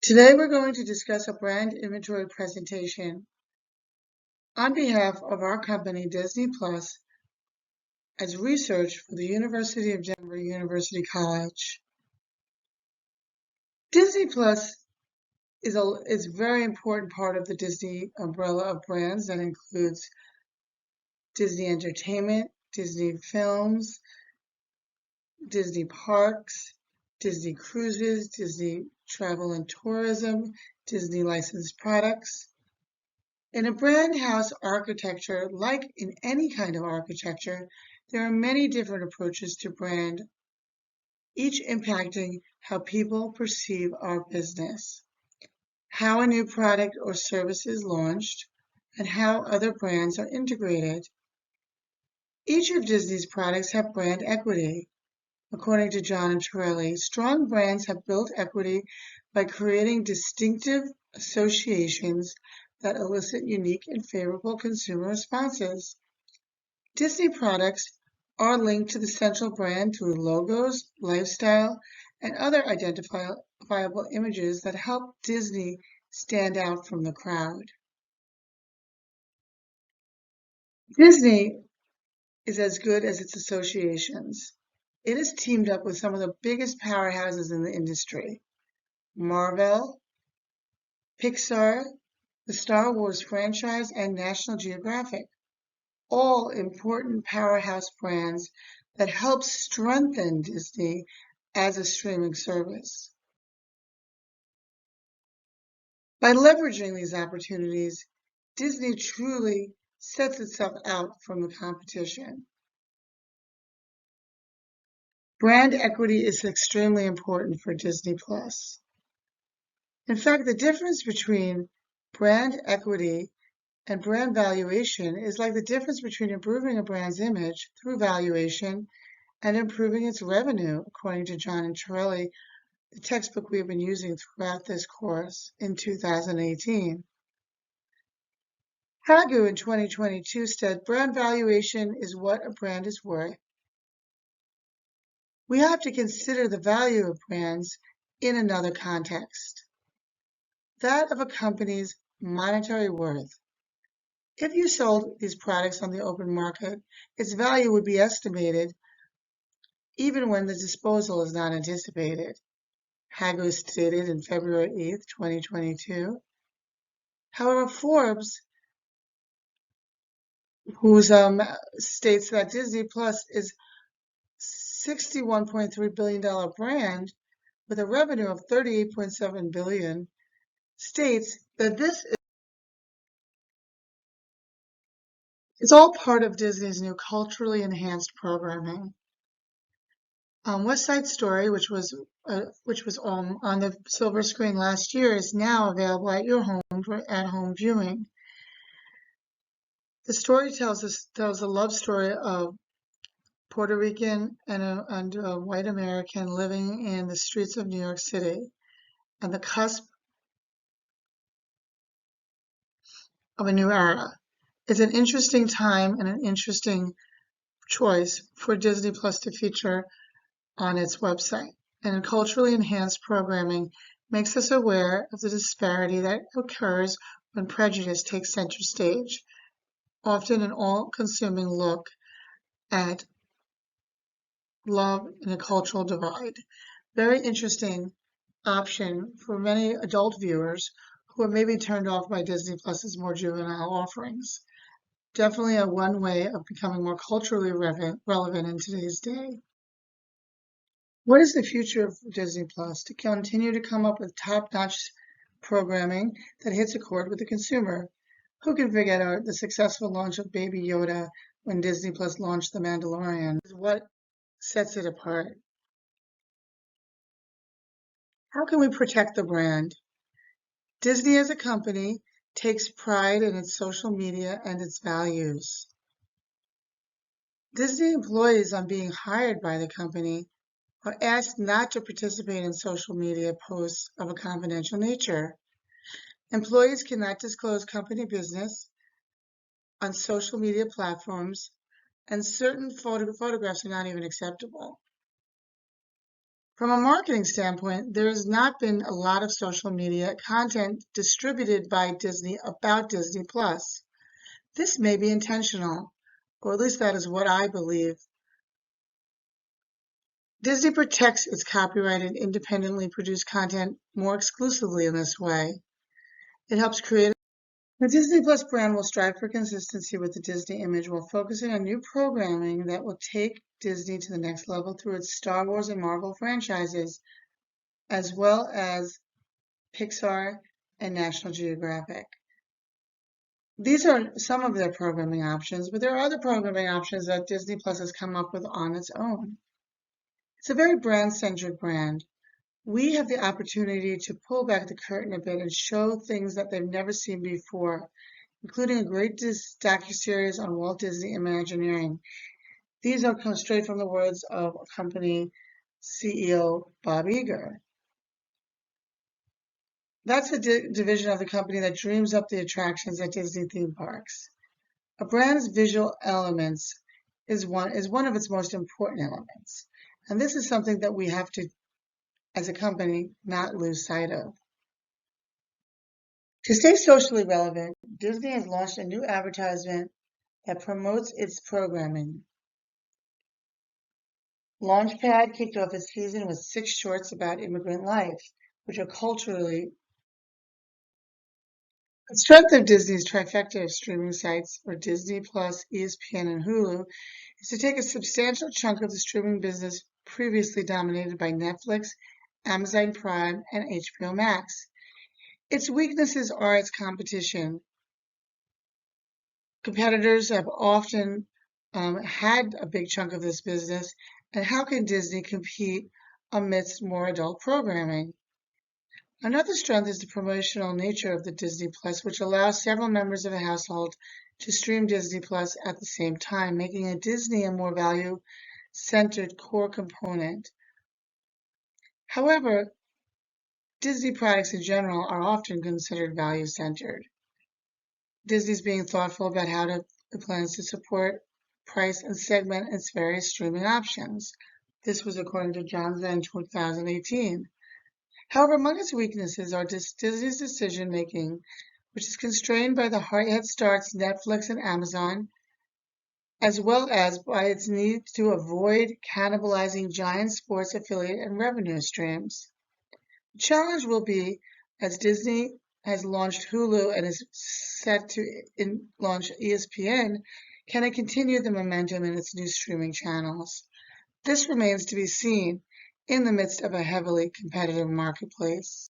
Today we're going to discuss a brand inventory presentation on behalf of our company, Disney Plus, as research for the University of Denver University College. Disney Plus is a very important part of the Disney umbrella of brands that includes Disney Entertainment, Disney Films, Disney Parks, Disney Cruises, Disney Travel and Tourism, Disney Licensed Products. In a brand house architecture, like in any kind of architecture, there are many different approaches to brand, each impacting how people perceive our business, how a new product or service is launched, and how other brands are integrated. Each of Disney's products have brand equity. According to John and Torelli, strong brands have built equity by creating distinctive associations that elicit unique and favorable consumer responses. Disney products are linked to the central brand through logos, lifestyle, and other identifiable images that help Disney stand out from the crowd. Disney is as good as its associations. It has teamed up with some of the biggest powerhouses in the industry: Marvel, Pixar, the Star Wars franchise, and National Geographic, all important powerhouse brands that help strengthen Disney as a streaming service. By leveraging these opportunities, Disney truly sets itself out from the competition. Brand equity is extremely important for Disney Plus. In fact, the difference between brand equity and brand valuation is like the difference between improving a brand's image through valuation and improving its revenue, according to John and Torelli, the textbook we have been using throughout this course in 2018. Hagu in 2022 said, brand valuation is what a brand is worth. We have to consider the value of brands in another context, that of a company's monetary worth. If you sold these products on the open market, its value would be estimated even when the disposal is not anticipated, Hagu stated in February 8, 2022. However, Forbes, who states that Disney Plus is $61.3 billion brand with a revenue of $38.7 billion, states that this is all part of Disney's new culturally enhanced programming. West Side Story, which was on the silver screen last year, is now available at your home for at-home viewing. The story tells a love story of Puerto Rican and a white American living in the streets of New York City on the cusp of a new era. It's an interesting time and an interesting choice for Disney Plus to feature on its website. And culturally enhanced programming makes us aware of the disparity that occurs when prejudice takes center stage, often an all-consuming look at love in a cultural divide. Very interesting option for many adult viewers who are maybe turned off by Disney Plus's more juvenile offerings. Definitely a one way of becoming more culturally relevant in today's day. What is the future of Disney Plus? To continue to come up with top-notch programming that hits a chord with the consumer. Who can forget the successful launch of Baby Yoda when Disney Plus launched The Mandalorian? What sets it apart? How can we protect the brand? Disney as a company takes pride in its social media and its values. Disney employees, on being hired by the company, are asked not to participate in social media posts of a confidential nature. Employees cannot disclose company business on social media platforms, and certain photographs are not even acceptable. From a marketing standpoint, there has not been a lot of social media content distributed by Disney about Disney Plus. This may be intentional, or at least that is what I believe. Disney protects its copyrighted, independently produced content more exclusively in this way. It helps create. The Disney Plus brand will strive for consistency with the Disney image while focusing on new programming that will take Disney to the next level through its Star Wars and Marvel franchises, as well as Pixar and National Geographic. These are some of their programming options, but there are other programming options that Disney Plus has come up with on its own. It's a very brand-centric brand. We have the opportunity to pull back the curtain a bit and show things that they've never seen before, including a great docuseries on Walt Disney Imagineering. These are come straight from the words of company CEO Bob Iger. That's the division of the company that dreams up the attractions at Disney theme parks. A brand's visual elements is one of its most important elements. And this is something that we have to, as a company, not lose sight of. To stay socially relevant, Disney has launched a new advertisement that promotes its programming. Launchpad kicked off its season with 6 shorts about immigrant life, which are culturally. The strength of Disney's trifecta of streaming sites, or Disney Plus, ESPN, and Hulu, is to take a substantial chunk of the streaming business previously dominated by Netflix, Amazon Prime, and HBO Max. Its weaknesses are its competition. Competitors have often had a big chunk of this business, and how can Disney compete amidst more adult programming? Another strength is the promotional nature of the Disney Plus, which allows several members of a household to stream Disney Plus at the same time, making a Disney a more value-centered core component. However, Disney products in general are often considered value-centered. Disney's being thoughtful about how it plans to support, price, and segment its various streaming options. This was according to John Zen 2018. However, among its weaknesses are Disney's decision-making, which is constrained by the head starts Netflix and Amazon, as well as by its need to avoid cannibalizing giant sports affiliate and revenue streams. The challenge will be, as Disney has launched Hulu and is set to launch ESPN, can it continue the momentum in its new streaming channels? This remains to be seen in the midst of a heavily competitive marketplace.